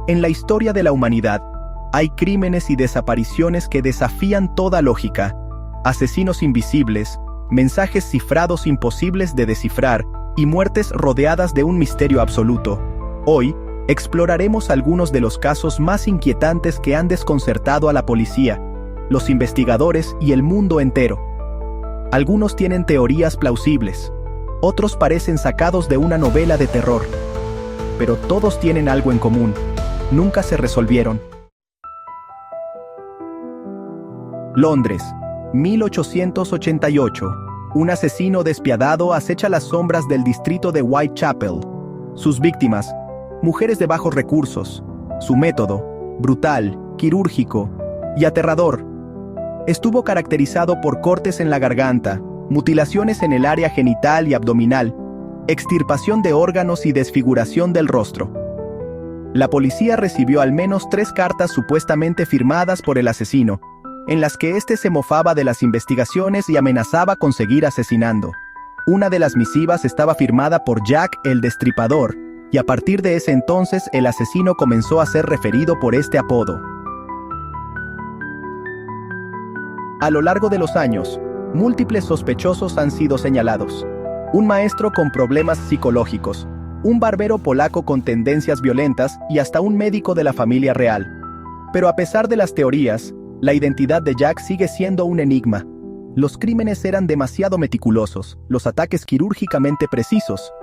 En la historia de la humanidad, hay crímenes y desapariciones que desafían toda lógica, asesinos invisibles, mensajes cifrados imposibles de descifrar y muertes rodeadas de un misterio absoluto. Hoy, exploraremos algunos de los casos más inquietantes que han desconcertado a la policía, los investigadores y el mundo entero. Algunos tienen teorías plausibles, otros parecen sacados de una novela de terror, pero todos tienen algo en común: nunca se resolvieron. Londres, 1888. Un asesino despiadado acecha las sombras del distrito de Whitechapel. Sus víctimas, mujeres de bajos recursos. Su método, brutal, quirúrgico y aterrador. Estuvo caracterizado por cortes en la garganta, mutilaciones en el área genital y abdominal, extirpación de órganos y desfiguración del rostro. La policía recibió al menos 3 cartas supuestamente firmadas por el asesino, en las que éste se mofaba de las investigaciones y amenazaba con seguir asesinando. Una de las misivas estaba firmada por Jack el Destripador, y a partir de ese entonces el asesino comenzó a ser referido por este apodo. A lo largo de los años, múltiples sospechosos han sido señalados. Un maestro con problemas psicológicos, un barbero polaco con tendencias violentas y hasta un médico de la familia real. Pero a pesar de las teorías, la identidad de Jack sigue siendo un enigma. Los crímenes eran demasiado meticulosos, los ataques quirúrgicamente precisos.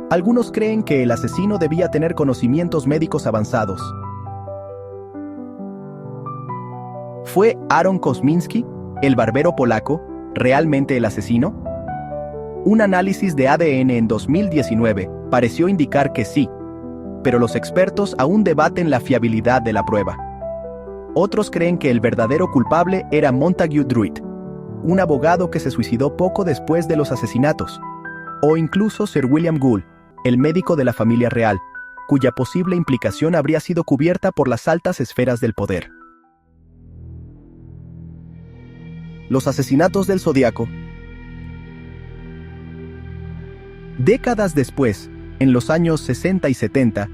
Algunos creen que el asesino debía tener conocimientos médicos avanzados. ¿Fue Aaron Kosminski, el barbero polaco, realmente el asesino? Un análisis de ADN en 2019 pareció indicar que sí, pero los expertos aún debaten la fiabilidad de la prueba. Otros creen que el verdadero culpable era Montague Druitt, un abogado que se suicidó poco después de los asesinatos, o incluso Sir William Gould, el médico de la familia real, cuya posible implicación habría sido cubierta por las altas esferas del poder. Los asesinatos del Zodíaco. Décadas después, en los años 60 y 70,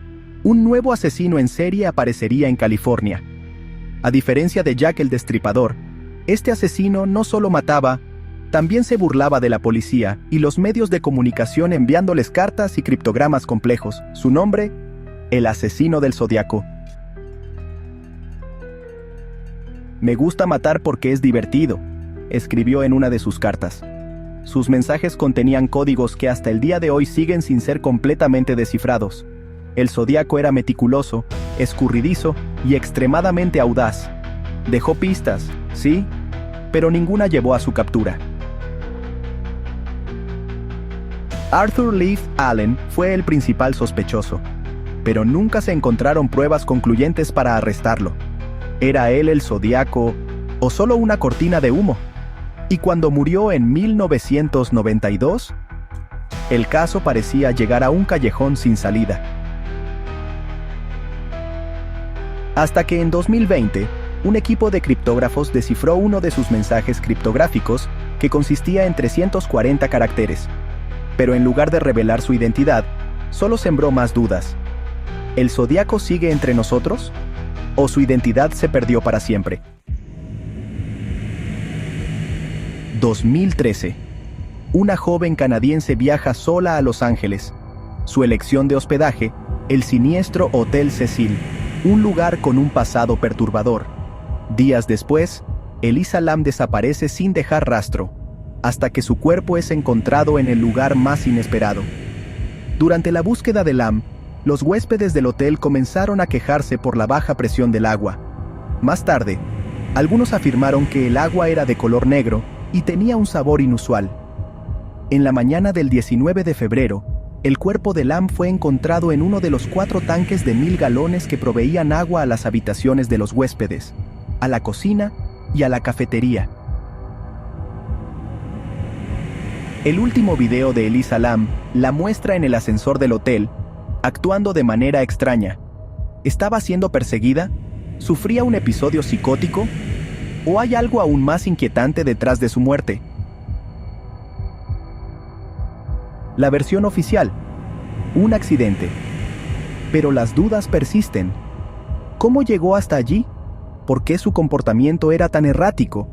un nuevo asesino en serie aparecería en California. A diferencia de Jack el Destripador, este asesino no solo mataba, también se burlaba de la policía y los medios de comunicación enviándoles cartas y criptogramas complejos. Su nombre: el asesino del Zodíaco. «Me gusta matar porque es divertido», escribió en una de sus cartas. Sus mensajes contenían códigos que hasta el día de hoy siguen sin ser completamente descifrados. El Zodíaco era meticuloso, escurridizo y extremadamente audaz. Dejó pistas, sí, pero ninguna llevó a su captura. Arthur Leith Allen fue el principal sospechoso, pero nunca se encontraron pruebas concluyentes para arrestarlo. ¿Era él el Zodíaco o solo una cortina de humo? Y cuando murió en 1992, el caso parecía llegar a un callejón sin salida. Hasta que en 2020, un equipo de criptógrafos descifró uno de sus mensajes criptográficos que consistía en 340 caracteres. Pero en lugar de revelar su identidad, solo sembró más dudas. ¿El Zodíaco sigue entre nosotros? ¿O su identidad se perdió para siempre? 2013. Una joven canadiense viaja sola a Los Ángeles. Su elección de hospedaje: el siniestro Hotel Cecil, un lugar con un pasado perturbador. Días después, Elisa Lam desaparece sin dejar rastro, hasta que su cuerpo es encontrado en el lugar más inesperado. Durante la búsqueda de Lam, los huéspedes del hotel comenzaron a quejarse por la baja presión del agua. Más tarde, algunos afirmaron que el agua era de color negro y tenía un sabor inusual. En la mañana del 19 de febrero, el cuerpo de Lam fue encontrado en uno de los 4 tanques de 1000 galones que proveían agua a las habitaciones de los huéspedes, a la cocina y a la cafetería. El último video de Elisa Lam la muestra en el ascensor del hotel, actuando de manera extraña. ¿Estaba siendo perseguida? ¿Sufría un episodio psicótico? ¿O hay algo aún más inquietante detrás de su muerte? La versión oficial: un accidente. Pero las dudas persisten. ¿Cómo llegó hasta allí? ¿Por qué su comportamiento era tan errático?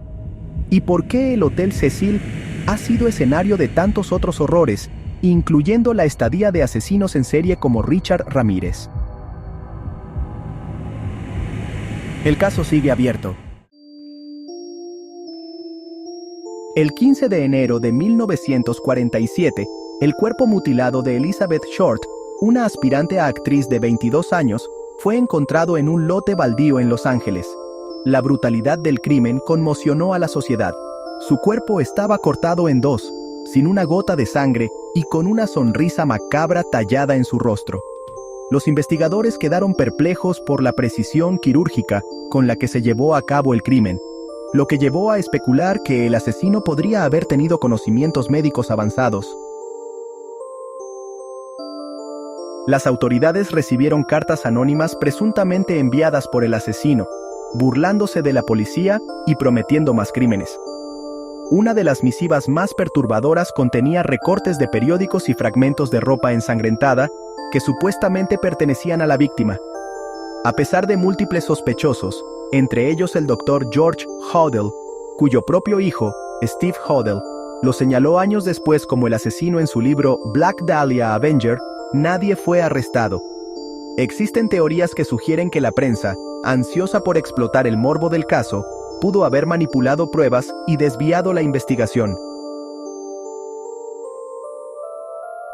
¿Y por qué el Hotel Cecil ha sido escenario de tantos otros horrores, incluyendo la estadía de asesinos en serie como Richard Ramírez? El caso sigue abierto. El 15 de enero de 1947, el cuerpo mutilado de Elizabeth Short, una aspirante a actriz de 22 años, fue encontrado en un lote baldío en Los Ángeles. La brutalidad del crimen conmocionó a la sociedad. Su cuerpo estaba cortado en dos, sin una gota de sangre y con una sonrisa macabra tallada en su rostro. Los investigadores quedaron perplejos por la precisión quirúrgica con la que se llevó a cabo el crimen, lo que llevó a especular que el asesino podría haber tenido conocimientos médicos avanzados. Las autoridades recibieron cartas anónimas presuntamente enviadas por el asesino, burlándose de la policía y prometiendo más crímenes. Una de las misivas más perturbadoras contenía recortes de periódicos y fragmentos de ropa ensangrentada que supuestamente pertenecían a la víctima. A pesar de múltiples sospechosos, entre ellos el doctor George Hodel, cuyo propio hijo, Steve Hodel, lo señaló años después como el asesino en su libro Black Dahlia Avenger, nadie fue arrestado. Existen teorías que sugieren que la prensa, ansiosa por explotar el morbo del caso, pudo haber manipulado pruebas y desviado la investigación.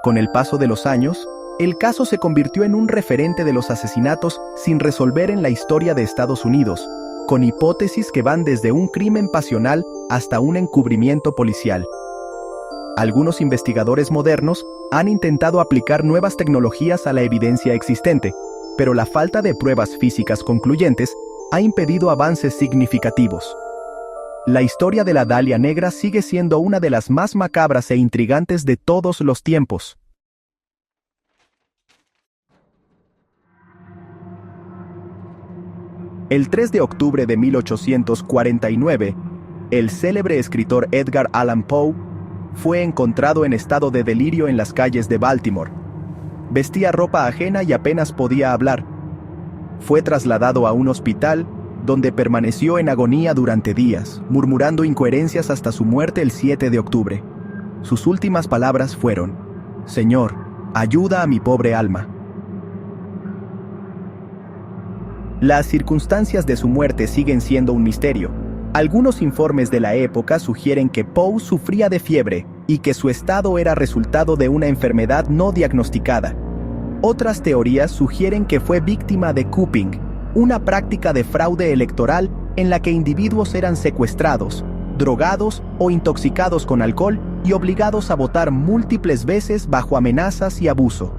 Con el paso de los años, el caso se convirtió en un referente de los asesinatos sin resolver en la historia de Estados Unidos, con hipótesis que van desde un crimen pasional hasta un encubrimiento policial. Algunos investigadores modernos han intentado aplicar nuevas tecnologías a la evidencia existente, pero la falta de pruebas físicas concluyentes ha impedido avances significativos. La historia de la Dahlia Negra sigue siendo una de las más macabras e intrigantes de todos los tiempos. El 3 de octubre de 1849, el célebre escritor Edgar Allan Poe fue encontrado en estado de delirio en las calles de Baltimore. Vestía ropa ajena y apenas podía hablar. Fue trasladado a un hospital, donde permaneció en agonía durante días, murmurando incoherencias hasta su muerte el 7 de octubre. Sus últimas palabras fueron: «Señor, ayuda a mi pobre alma». Las circunstancias de su muerte siguen siendo un misterio. Algunos informes de la época sugieren que Poe sufría de fiebre y que su estado era resultado de una enfermedad no diagnosticada. Otras teorías sugieren que fue víctima de cupping, una práctica de fraude electoral en la que individuos eran secuestrados, drogados o intoxicados con alcohol y obligados a votar múltiples veces bajo amenazas y abuso.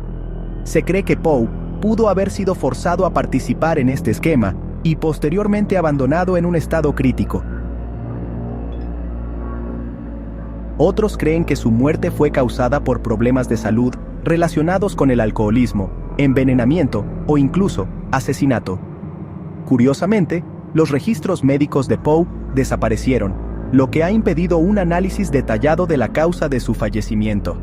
Se cree que Poe pudo haber sido forzado a participar en este esquema y posteriormente abandonado en un estado crítico. Otros creen que su muerte fue causada por problemas de salud relacionados con el alcoholismo, envenenamiento o incluso asesinato. Curiosamente, los registros médicos de Poe desaparecieron, lo que ha impedido un análisis detallado de la causa de su fallecimiento.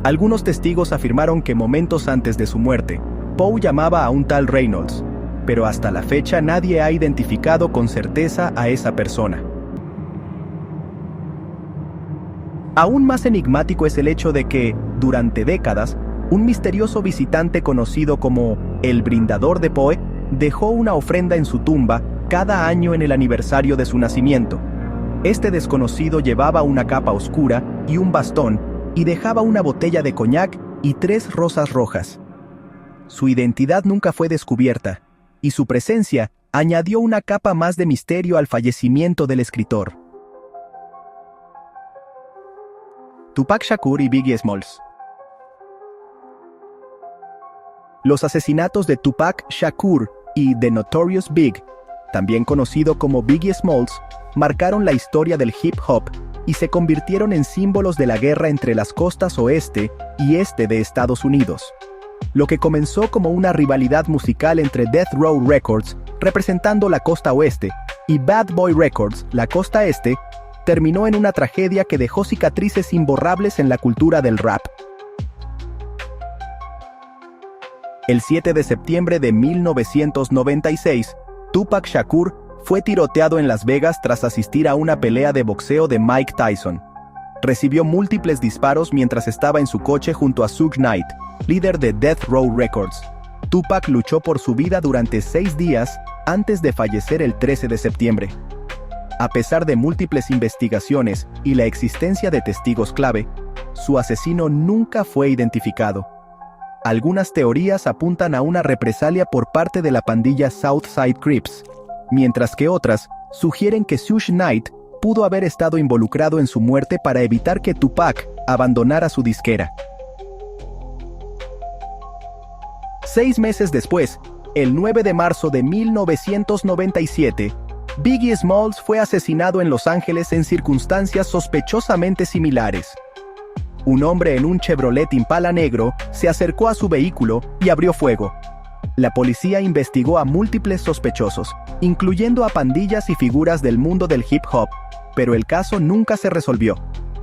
Algunos testigos afirmaron que momentos antes de su muerte, Poe llamaba a un tal Reynolds, pero hasta la fecha nadie ha identificado con certeza a esa persona. Aún más enigmático es el hecho de que, durante décadas, un misterioso visitante conocido como el Brindador de Poe dejó una ofrenda en su tumba cada año en el aniversario de su nacimiento. Este desconocido llevaba una capa oscura y un bastón y dejaba una botella de coñac y 3 rosas rojas. Su identidad nunca fue descubierta, y su presencia añadió una capa más de misterio al fallecimiento del escritor. Tupac Shakur y Biggie Smalls. Los asesinatos de Tupac Shakur y The Notorious Big, también conocido como Biggie Smalls, marcaron la historia del hip hop y se convirtieron en símbolos de la guerra entre las costas oeste y este de Estados Unidos. Lo que comenzó como una rivalidad musical entre Death Row Records, representando la costa oeste, y Bad Boy Records, la costa este, terminó en una tragedia que dejó cicatrices imborrables en la cultura del rap. El 7 de septiembre de 1996, Tupac Shakur fue tiroteado en Las Vegas tras asistir a una pelea de boxeo de Mike Tyson. Recibió múltiples disparos mientras estaba en su coche junto a Suge Knight, líder de Death Row Records. Tupac luchó por su vida durante 6 días antes de fallecer el 13 de septiembre. A pesar de múltiples investigaciones y la existencia de testigos clave, su asesino nunca fue identificado. Algunas teorías apuntan a una represalia por parte de la pandilla Southside Crips, mientras que otras sugieren que Suge Knight pudo haber estado involucrado en su muerte para evitar que Tupac abandonara su disquera. 6 meses después, el 9 de marzo de 1997, Biggie Smalls fue asesinado en Los Ángeles en circunstancias sospechosamente similares. Un hombre en un Chevrolet Impala negro se acercó a su vehículo y abrió fuego. La policía investigó a múltiples sospechosos, incluyendo a pandillas y figuras del mundo del hip hop, pero el caso nunca se resolvió.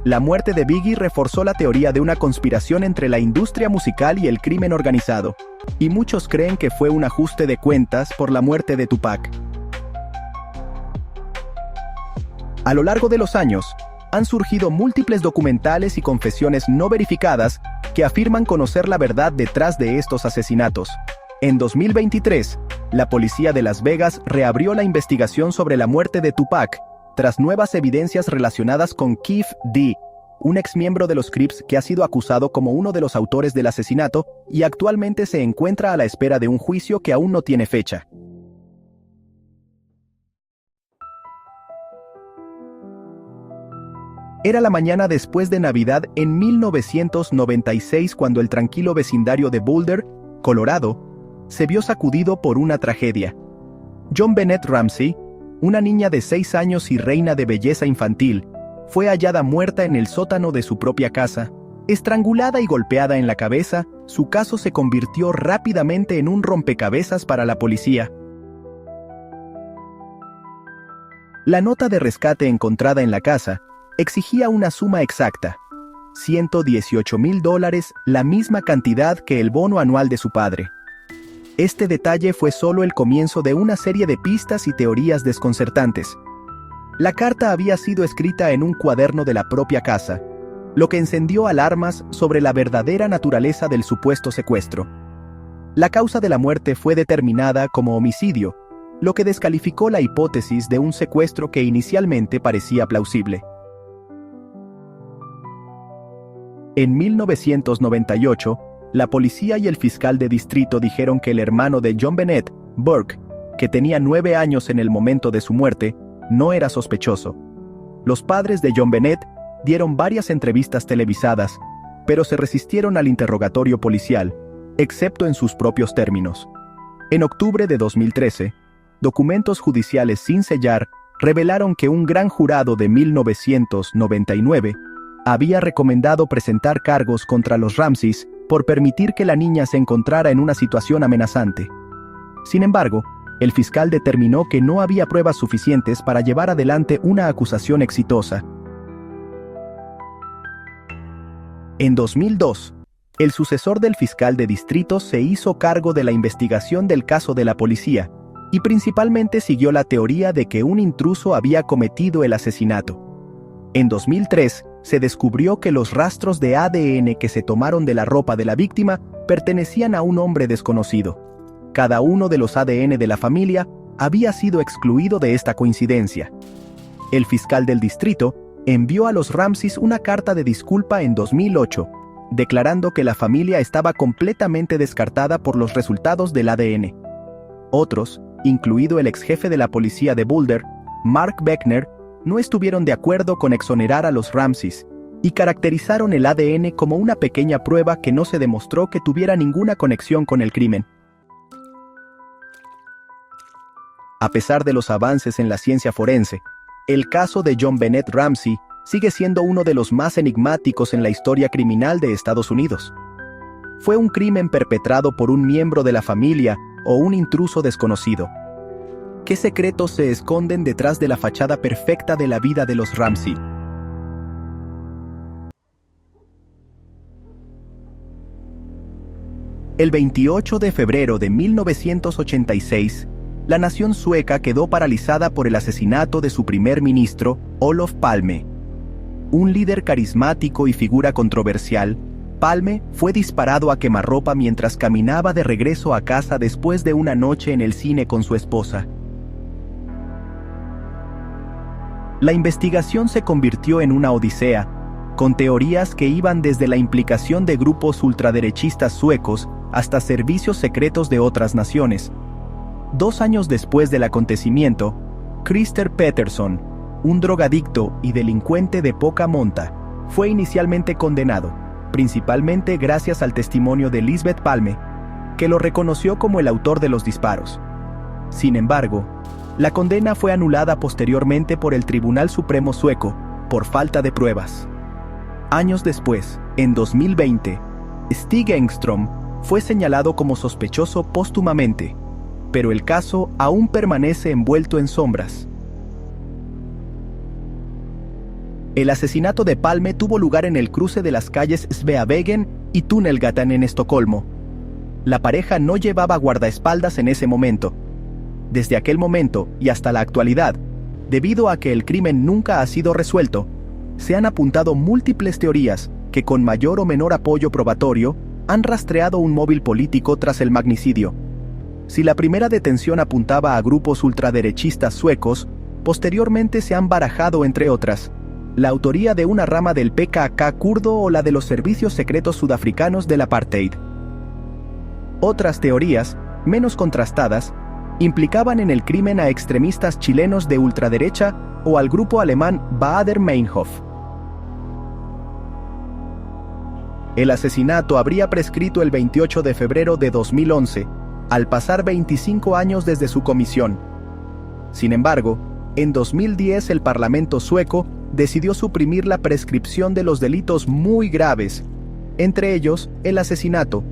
La muerte de Biggie reforzó la teoría de una conspiración entre la industria musical y el crimen organizado, y muchos creen que fue un ajuste de cuentas por la muerte de Tupac. A lo largo de los años, han surgido múltiples documentales y confesiones no verificadas que afirman conocer la verdad detrás de estos asesinatos. En 2023, la policía de Las Vegas reabrió la investigación sobre la muerte de Tupac, tras nuevas evidencias relacionadas con Kef D, un exmiembro de los Crips que ha sido acusado como uno de los autores del asesinato y actualmente se encuentra a la espera de un juicio que aún no tiene fecha. Era la mañana después de Navidad en 1996 cuando el tranquilo vecindario de Boulder, Colorado, se vio sacudido por una tragedia. JonBenét Ramsey, una niña de 6 años y reina de belleza infantil, fue hallada muerta en el sótano de su propia casa. Estrangulada y golpeada en la cabeza, su caso se convirtió rápidamente en un rompecabezas para la policía. La nota de rescate encontrada en la casa exigía una suma exacta, $118,000, la misma cantidad que el bono anual de su padre. Este detalle fue solo el comienzo de una serie de pistas y teorías desconcertantes. La carta había sido escrita en un cuaderno de la propia casa, lo que encendió alarmas sobre la verdadera naturaleza del supuesto secuestro. La causa de la muerte fue determinada como homicidio, lo que descalificó la hipótesis de un secuestro que inicialmente parecía plausible. En 1998, la policía y el fiscal de distrito dijeron que el hermano de JonBenét, Burke, que tenía 9 años en el momento de su muerte, no era sospechoso. Los padres de JonBenét dieron varias entrevistas televisadas, pero se resistieron al interrogatorio policial, excepto en sus propios términos. En octubre de 2013, documentos judiciales sin sellar revelaron que un gran jurado de 1999 había recomendado presentar cargos contra los Ramseys por permitir que la niña se encontrara en una situación amenazante. Sin embargo, el fiscal determinó que no había pruebas suficientes para llevar adelante una acusación exitosa. En 2002, el sucesor del fiscal de distrito se hizo cargo de la investigación del caso de la policía, y principalmente siguió la teoría de que un intruso había cometido el asesinato. En 2003, se descubrió que los rastros de ADN que se tomaron de la ropa de la víctima pertenecían a un hombre desconocido. Cada uno de los ADN de la familia había sido excluido de esta coincidencia. El fiscal del distrito envió a los Ramseys una carta de disculpa en 2008, declarando que la familia estaba completamente descartada por los resultados del ADN. Otros, incluido el exjefe de la policía de Boulder, Mark Beckner, no estuvieron de acuerdo con exonerar a los Ramseys y caracterizaron el ADN como una pequeña prueba que no se demostró que tuviera ninguna conexión con el crimen. A pesar de los avances en la ciencia forense, el caso de JonBenét Ramsey sigue siendo uno de los más enigmáticos en la historia criminal de Estados Unidos. ¿Fue un crimen perpetrado por un miembro de la familia o un intruso desconocido? ¿Qué secretos se esconden detrás de la fachada perfecta de la vida de los Ramsey? El 28 de febrero de 1986, la nación sueca quedó paralizada por el asesinato de su primer ministro, Olof Palme. Un líder carismático y figura controversial, Palme fue disparado a quemarropa mientras caminaba de regreso a casa después de una noche en el cine con su esposa. La investigación se convirtió en una odisea, con teorías que iban desde la implicación de grupos ultraderechistas suecos hasta servicios secretos de otras naciones. 2 años después del acontecimiento, Christer Pettersson, un drogadicto y delincuente de poca monta, fue inicialmente condenado, principalmente gracias al testimonio de Lisbeth Palme, que lo reconoció como el autor de los disparos. Sin embargo, la condena fue anulada posteriormente por el Tribunal Supremo sueco por falta de pruebas. Años después, en 2020, Stig Engström fue señalado como sospechoso póstumamente, pero el caso aún permanece envuelto en sombras. El asesinato de Palme tuvo lugar en el cruce de las calles Sveavägen y Tunnelgatan en Estocolmo. La pareja no llevaba guardaespaldas en ese momento. Desde aquel momento y hasta la actualidad, debido a que el crimen nunca ha sido resuelto, se han apuntado múltiples teorías que con mayor o menor apoyo probatorio han rastreado un móvil político tras el magnicidio. Si la primera detención apuntaba a grupos ultraderechistas suecos, posteriormente se han barajado, entre otras, la autoría de una rama del PKK kurdo o la de los servicios secretos sudafricanos del apartheid. Otras teorías, menos contrastadas, implicaban en el crimen a extremistas chilenos de ultraderecha o al grupo alemán Baader-Meinhof. El asesinato habría prescrito el 28 de febrero de 2011, al pasar 25 años desde su comisión. Sin embargo, en 2010 el Parlamento sueco decidió suprimir la prescripción de los delitos muy graves, entre ellos el asesinato.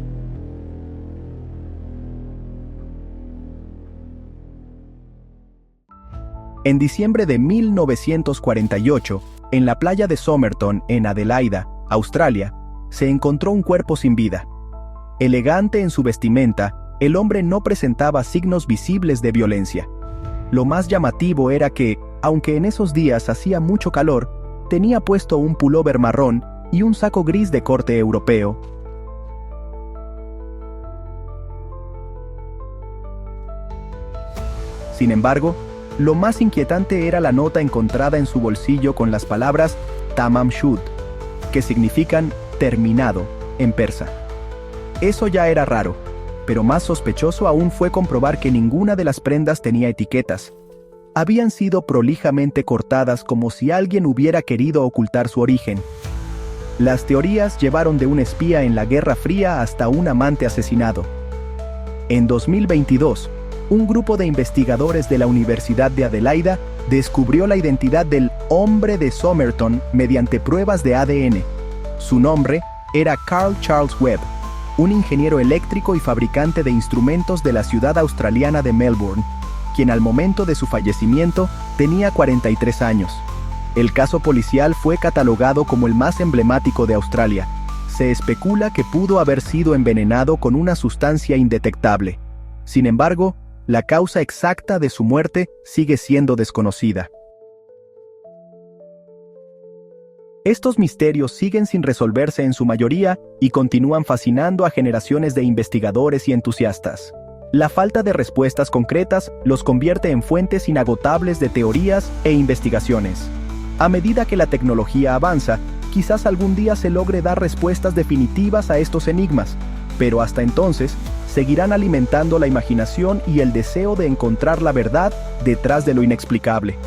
En diciembre de 1948, en la playa de Somerton, en Adelaida, Australia, se encontró un cuerpo sin vida. Elegante en su vestimenta, el hombre no presentaba signos visibles de violencia. Lo más llamativo era que, aunque en esos días hacía mucho calor, tenía puesto un pullover marrón y un saco gris de corte europeo. Sin embargo, lo más inquietante era la nota encontrada en su bolsillo con las palabras Tamam Shud, que significan terminado en persa. Eso ya era raro, pero más sospechoso aún fue comprobar que ninguna de las prendas tenía etiquetas. Habían sido prolijamente cortadas como si alguien hubiera querido ocultar su origen. Las teorías llevaron de un espía en la Guerra Fría hasta un amante asesinado. En 2022, un grupo de investigadores de la Universidad de Adelaida descubrió la identidad del hombre de Somerton mediante pruebas de ADN. Su nombre era Carl Charles Webb, un ingeniero eléctrico y fabricante de instrumentos de la ciudad australiana de Melbourne, quien al momento de su fallecimiento tenía 43 años. El caso policial fue catalogado como el más emblemático de Australia. Se especula que pudo haber sido envenenado con una sustancia indetectable. Sin embargo, la causa exacta de su muerte sigue siendo desconocida. Estos misterios siguen sin resolverse en su mayoría y continúan fascinando a generaciones de investigadores y entusiastas. La falta de respuestas concretas los convierte en fuentes inagotables de teorías e investigaciones. A medida que la tecnología avanza, quizás algún día se logre dar respuestas definitivas a estos enigmas, pero hasta entonces seguirán alimentando la imaginación y el deseo de encontrar la verdad detrás de lo inexplicable.